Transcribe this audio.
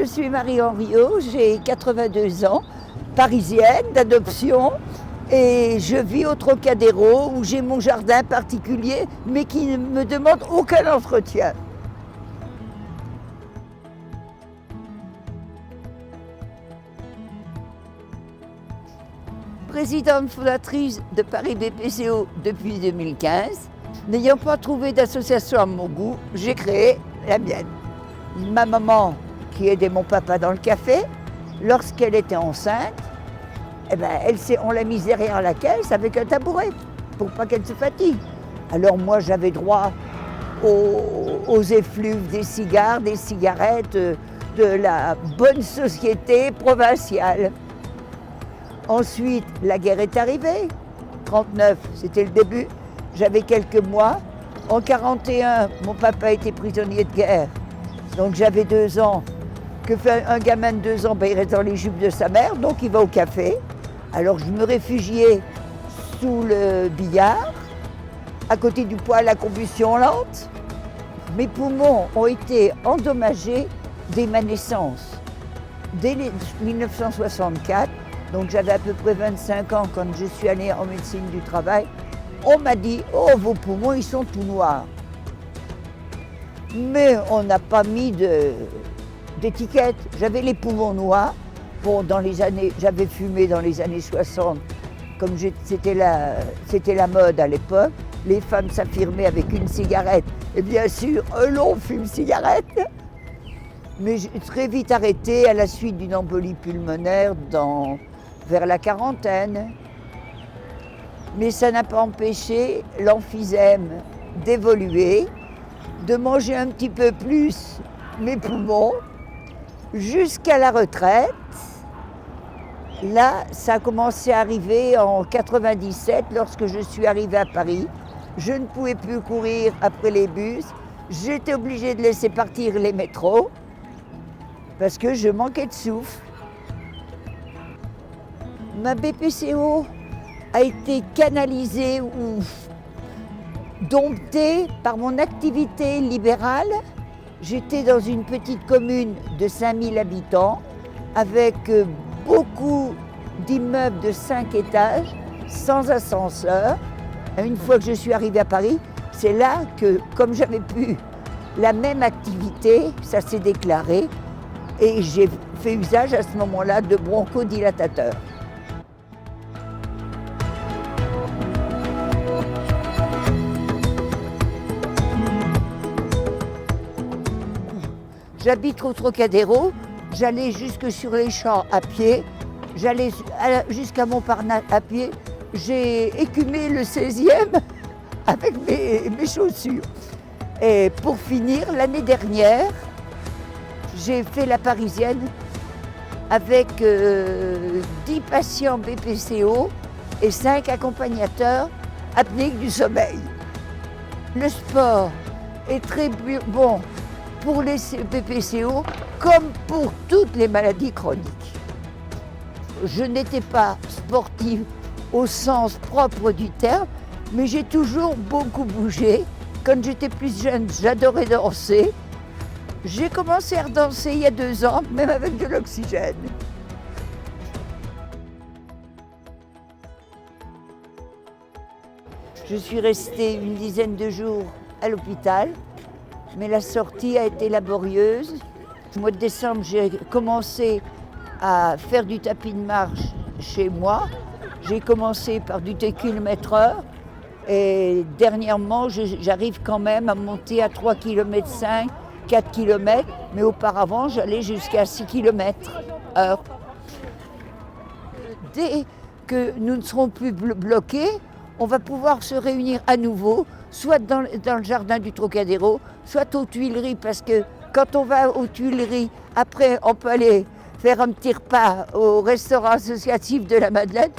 suis Marie Henriot, j'ai 82 ans, parisienne d'adoption et je vis au Trocadéro où j'ai mon jardin particulier mais qui ne me demande aucun entretien. Présidente fondatrice de Paris BPCO depuis 2015. N'ayant pas trouvé d'association à mon goût, j'ai créé la mienne. Ma maman, qui aidait mon papa dans le café, lorsqu'elle était enceinte, on l'a mise derrière la caisse avec un tabouret pour pas qu'elle se fatigue. Alors moi, j'avais droit aux effluves des cigares, des cigarettes, de la bonne société provinciale. Ensuite, la guerre est arrivée. 1939, c'était le début. J'avais quelques mois. En 1941, mon papa était prisonnier de guerre. Donc j'avais 2 ans. Que fait un gamin de 2 ans? Il reste dans les jupes de sa mère, donc il va au café. Alors je me réfugiais sous le billard, à côté du poêle à combustion lente. Mes poumons ont été endommagés dès ma naissance. Dès 1964, donc j'avais à peu près 25 ans quand je suis allée en médecine du travail, on m'a dit « Oh, vos poumons, ils sont tout noirs ». Mais on n'a pas mis d'étiquette. J'avais les poumons noirs. Bon, j'avais fumé dans les années 60, comme c'était la mode à l'époque. Les femmes s'affirmaient avec une cigarette. Et bien sûr, un long fume-cigarette. Mais j'ai très vite arrêté à la suite d'une embolie pulmonaire vers la quarantaine. Mais ça n'a pas empêché l'emphysème d'évoluer, de manger un petit peu plus mes poumons, jusqu'à la retraite. Là, ça a commencé à arriver en 97, lorsque je suis arrivée à Paris. Je ne pouvais plus courir après les bus. J'étais obligée de laisser partir les métros parce que je manquais de souffle. Ma BPCO a été canalisée ou domptée par mon activité libérale. J'étais dans une petite commune de 5000 habitants avec beaucoup d'immeubles de 5 étages, sans ascenseur. Une fois que je suis arrivée à Paris, c'est là que, comme j'avais plus la même activité, ça s'est déclaré et j'ai fait usage à ce moment-là de bronchodilatateurs. J'habite au Trocadéro, j'allais jusque sur les champs à pied, j'allais jusqu'à Montparnasse à pied. J'ai écumé le 16e avec mes chaussures. Et pour finir, l'année dernière, j'ai fait la Parisienne avec 10 patients BPCO et 5 accompagnateurs apnées du sommeil. Le sport est très bon pour les BPCO comme pour toutes les maladies chroniques. Je n'étais pas sportive au sens propre du terme, mais j'ai toujours beaucoup bougé. Quand j'étais plus jeune, j'adorais danser. J'ai commencé à danser il y a 2 ans, même avec de l'oxygène. Je suis restée une dizaine de jours à l'hôpital, mais la sortie a été laborieuse. Au mois de décembre, j'ai commencé à faire du tapis de marche chez moi. J'ai commencé par du 10 km/h et dernièrement, j'arrive quand même à monter à 3,5 km, 4 km, mais auparavant, j'allais jusqu'à 6 km/h. Dès que nous ne serons plus bloqués, on va pouvoir se réunir à nouveau, soit dans le jardin du Trocadéro, soit aux Tuileries, parce que quand on va aux Tuileries, après on peut aller faire un petit repas au restaurant associatif de la Madeleine,